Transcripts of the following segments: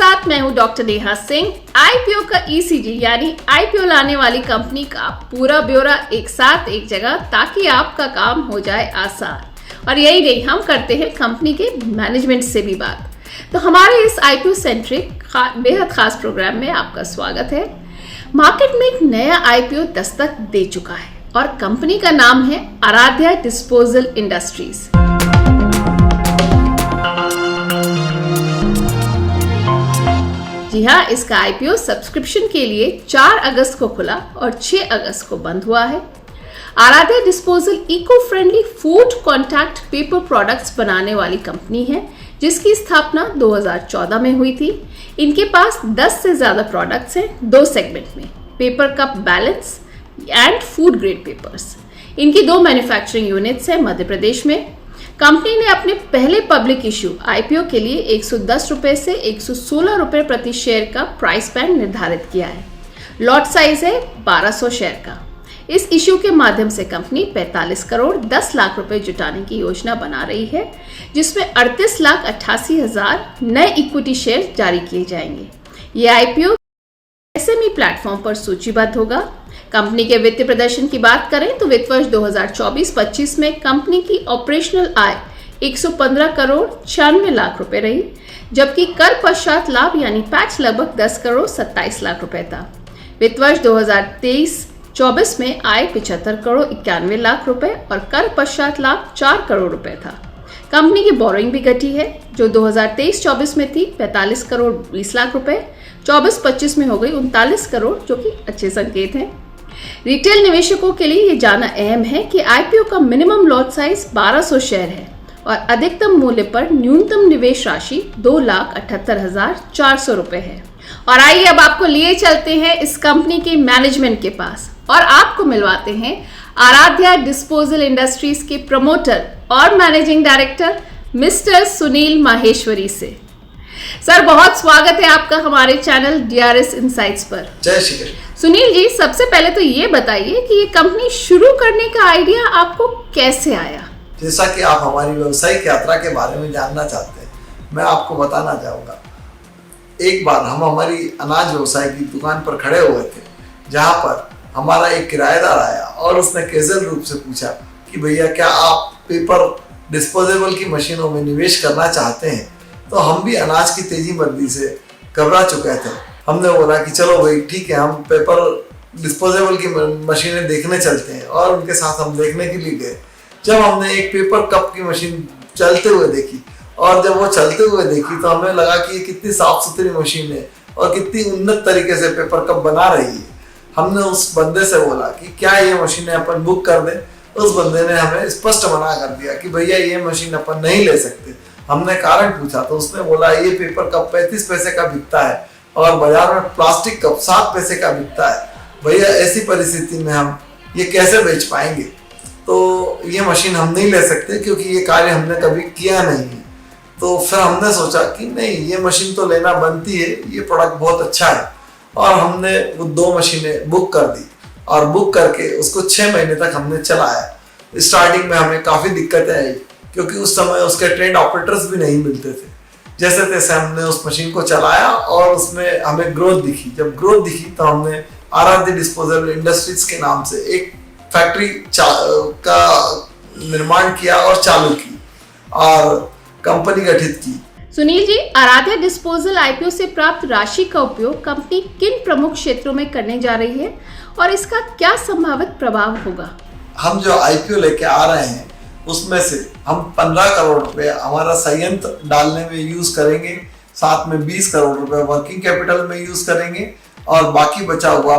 साथ मैं हूं डॉक्टर नेहा सिंह। आईपीओ का ईसीजी यानी आईपीओ लाने वाली कंपनी का पूरा ब्यौरा एक साथ एक जगह, ताकि आपका काम हो जाए आसान। और यही नहीं, हम करते हैं कंपनी के मैनेजमेंट से भी बात। तो हमारे इस आईपीओ सेंट्रिक बेहद खास प्रोग्राम में आपका स्वागत है। मार्केट में एक नया आईपीओ दस्तक दे चुका है और कंपनी का नाम है आराध्या डिस्पोजल इंडस्ट्रीज। जी हाँ, इसका आईपीओ सब्सक्रिप्शन के लिए 4 अगस्त को खुला और 6 अगस्त को बंद हुआ है। Aaradhya disposal eco friendly food contact paper products बनाने वाली कंपनी है, जिसकी स्थापना 2014 में हुई थी। इनके पास 10 से ज्यादा प्रोडक्ट्स हैं 2 सेगमेंट में, paper cup balance and food grade papers. इनकी 2 मैन्युफैक्चरिंग यूनिट्स हैं मध्य प्रदेश में। कंपनी ने अपने पहले पब्लिक इश्यू आईपीओ के लिए 110 रुपए से 116 रुपए प्रति शेयर का प्राइस बैंड निर्धारित किया है। लॉट साइज है 1200 शेयर का। इस इश्यू के माध्यम से कंपनी 45 करोड़ 10 लाख रुपए जुटाने की योजना बना रही है, जिसमें 38,88,000 नए इक्विटी शेयर जारी किए जाएंगे। ये आईपीओ एसएमई प्लेटफॉर्म पर सूचीबद्ध होगा। कंपनी के वित्तीय प्रदर्शन की बात करें तो वित्त वर्ष 2024-25 में कंपनी की ऑपरेशनल आय 115 करोड़ 96 लाख रुपए रही, जबकि कर पश्चात लाभ यानी पैच लगभग 10 करोड़ 27 लाख रुपए था। वित्त वर्ष 2023-24 में आय 75 करोड़ 91 लाख रुपए और कर पश्चात लाभ 4 करोड़ रुपए था। कंपनी की बोरोइंग भी घटी है, जो 2023-24 में थी 45 करोड़ 20 लाख रुपए, 24-25 में हो गई 39 करोड़, जो कि अच्छे संकेत हैं। रिटेल निवेशकों के लिए ये जानना अहम है कि आईपीओ का मिनिमम लॉट साइज 1200 शेयर है और अधिकतम मूल्य पर न्यूनतम निवेश राशि 2,78,400 रुपए है। और आइए अब आपको लिए चलते हैं इस कंपनी के मैनेजमेंट के पास और आपको मिलवाते हैं आराध्या डिस्पोजल इंडस्ट्रीज के प्रमोटर और managing director mister Sunil Maheshwari से। सर, बहुत स्वागत है आपका हमारे चैनल डीआरएस इनसाइट्स पर। जय श्री कृष्ण। सुनील जी, सबसे पहले तो ये बताइए कि ये कंपनी शुरू करने का आइडिया आपको कैसे आया? जैसा कि आप हमारी व्यवसायिक यात्रा के बारे में जानना चाहते हैं, मैं आपको बताना चाहूँगा। एक बार हम हमारी अनाज व्यवसाय की दुकान पर खड़े हुए थे, जहाँ पर हमारा एक किराएदार आया और उसने कैजुअल रूप से पूछा कि भैया क्या आप पेपर डिस्पोजेबल की मशीनों में निवेश करना चाहते हैं? तो हम भी अनाज की तेजी मंदी से घबरा चुके थे। हमने बोला कि चलो भाई ठीक है, हम पेपर डिस्पोजेबल की मशीनें देखने चलते हैं, और उनके साथ हम देखने के लिए गए। जब हमने एक पेपर कप की मशीन चलते हुए देखी, और जब वो चलते हुए देखी तो हमें लगा कि ये कितनी साफ सुथरी मशीन है और कितनी उन्नत तरीके से पेपर कप बना रही है। हमने उस बंदे से बोला कि क्या ये मशीनें अपन बुक कर दें? उस बंदे ने हमें स्पष्ट मना कर दिया कि भैया ये मशीन अपन नहीं ले सकते। हमने कारण पूछा तो उसने बोला ये पेपर कप 35 पैसे का बिकता है और बाजार में प्लास्टिक कप 7 पैसे का बिकता है। भैया ऐसी परिस्थिति में हम ये कैसे बेच पाएंगे? तो ये मशीन हम नहीं ले सकते, क्योंकि ये कार्य हमने कभी किया नहीं है। तो फिर हमने सोचा कि नहीं, ये मशीन तो लेना बनती है, ये प्रोडक्ट बहुत अच्छा है। और हमने वो 2 मशीनें बुक कर दी और बुक करके उसको 6 महीने तक हमने चलाया। स्टार्टिंग में हमें काफ़ी दिक्कतें आई, क्योंकि उस समय उसके ट्रेंड ऑपरेटर्स भी नहीं मिलते थे। जैसे तैसे हमने उस मशीन को चलाया और उसमें हमें ग्रोथ दिखी। जब ग्रोथ दिखी तो हमने आराध्या डिस्पोजल इंडस्ट्रीज के नाम से एक फैक्ट्री का निर्माण किया और चालू की और कंपनी गठित की। सुनील जी, आराध्या डिस्पोजल आईपीओ से प्राप्त राशि का उपयोग कंपनी किन प्रमुख क्षेत्रों में करने जा रही है और इसका क्या संभावित प्रभाव होगा? हम जो आईपीओ लेके आ रहे हैं उसमें से हम 15 करोड़ रुपए हमारा संयंत्र डालने में यूज करेंगे, साथ में 20 करोड़ रुपए वर्किंग कैपिटल में यूज करेंगे और बाकी बचा हुआ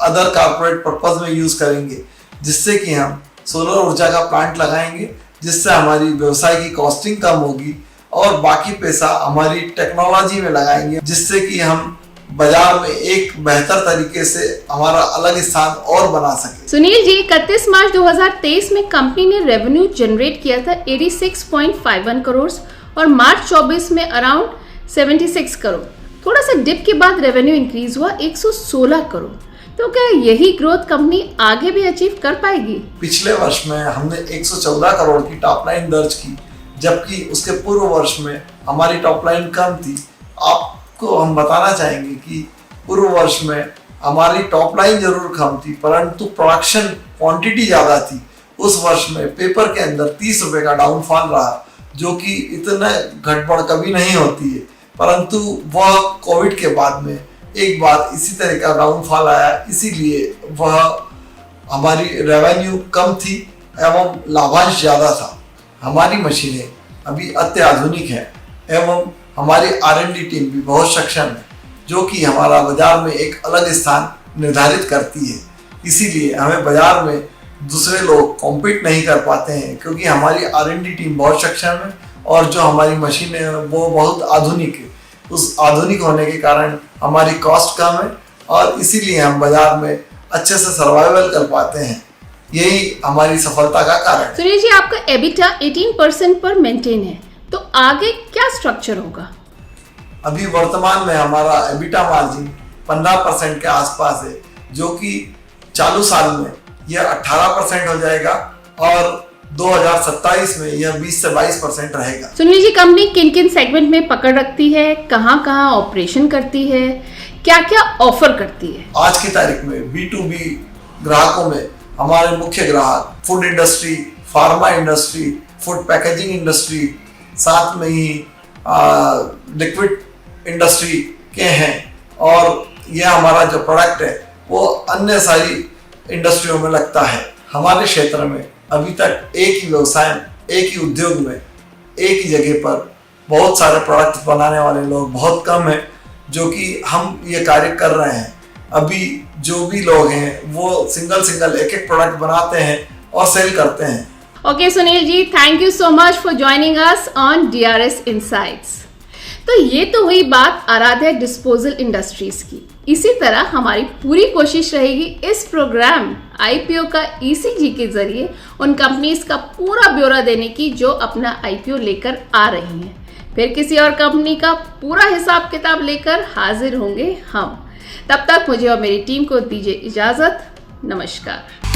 अदर कारपोरेट पर्पस में यूज करेंगे, जिससे कि हम सोलर ऊर्जा का प्लांट लगाएंगे, जिससे हमारी व्यवसाय की कॉस्टिंग कम होगी, और बाकी पैसा हमारी टेक्नोलॉजी में लगाएंगे, जिससे कि हम बाजार में एक बेहतर तरीके से हमारा अलग स्थान और बना सके। सुनील जी, 31 मार्च 2023 में कंपनी ने रेवेन्यू जनरेट किया था 86.51 करोड़ और मार्च 24 में अराउंड 76 करोड़। थोड़ा सा डिप के बाद रेवेन्यू इंक्रीज हुआ 116 करोड़। तो क्या यही ग्रोथ कंपनी आगे भी अचीव कर पाएगी? पिछले वर्ष में हमने 114 करोड़ की टॉप लाइन दर्ज की, जबकि उसके पूर्व वर्ष में हमारी टॉप लाइन कम थी। आप आपको हम बताना चाहेंगे कि पूर्व वर्ष में हमारी टॉप लाइन जरूर कम थी, परंतु प्रोडक्शन क्वांटिटी ज़्यादा थी। उस वर्ष में पेपर के अंदर 30 रुपये का डाउनफॉल रहा, जो कि इतना घटबढ़ कभी नहीं होती है, परंतु वह कोविड के बाद में एक बार इसी तरह का डाउनफॉल आया, इसीलिए वह हमारी रेवेन्यू कम थी एवं लाभांश ज़्यादा था। हमारी मशीनें अभी अत्याधुनिक हैं एवं हमारी R&D टीम भी बहुत सक्षम है, जो कि हमारा बाजार में एक अलग स्थान निर्धारित करती है। इसीलिए हमें बाजार में दूसरे लोग कॉम्पीट नहीं कर पाते हैं, क्योंकि हमारी R&D टीम बहुत सक्षम है और जो हमारी मशीनें हैं वो बहुत आधुनिक है। उस आधुनिक होने के कारण हमारी कॉस्ट कम है और इसीलिए हम बाजार में अच्छे से सर्वाइवल कर पाते हैं। यही हमारी सफलता का कारण है। सुनील जी, आपका EBITDA 18% पर मेंटेन है, तो आगे क्या स्ट्रक्चर होगा? अभी वर्तमान में हमारा EBITDA मार्जिन 15% के आसपास है, जो कि चालू साल में यह 18% हो जाएगा और 2027 में यह 20 से 22% रहेगा। सुनील जी, कंपनी किन किन सेगमेंट में पकड़ रखती है, कहाँ कहाँ ऑपरेशन करती है, क्या क्या ऑफर करती है? आज की तारीख में B2B ग्राहकों में हमारे मुख्य ग्राहक food industry, pharma industry, food packaging industry, साथ में ही लिक्विड इंडस्ट्री के हैं और यह हमारा जो प्रोडक्ट है वो अन्य सारी इंडस्ट्रियों में लगता है। हमारे क्षेत्र में अभी तक एक ही व्यवसाय, एक ही उद्योग में, एक ही जगह पर बहुत सारे प्रोडक्ट बनाने वाले लोग बहुत कम हैं, जो कि हम ये कार्य कर रहे हैं। अभी जो भी लोग हैं वो सिंगल एक एक प्रोडक्ट बनाते हैं और सेल करते हैं। Okay Sunil ji, thank you so much for joining us on DRS insights. तो ये तो हुई बात आराध्या डिस्पोजल इंडस्ट्रीज की। इसी तरह हमारी पूरी कोशिश रहेगी इस प्रोग्राम IPO का ECG के जरिए उन कंपनीज का पूरा ब्यौरा देने की जो अपना IPO लेकर आ रही हैं। फिर किसी और कंपनी का पूरा हिसाब किताब लेकर हाजिर होंगे हम। तब तक मुझे और मेरी टीम को दीजिए इजाजत। नमस्कार।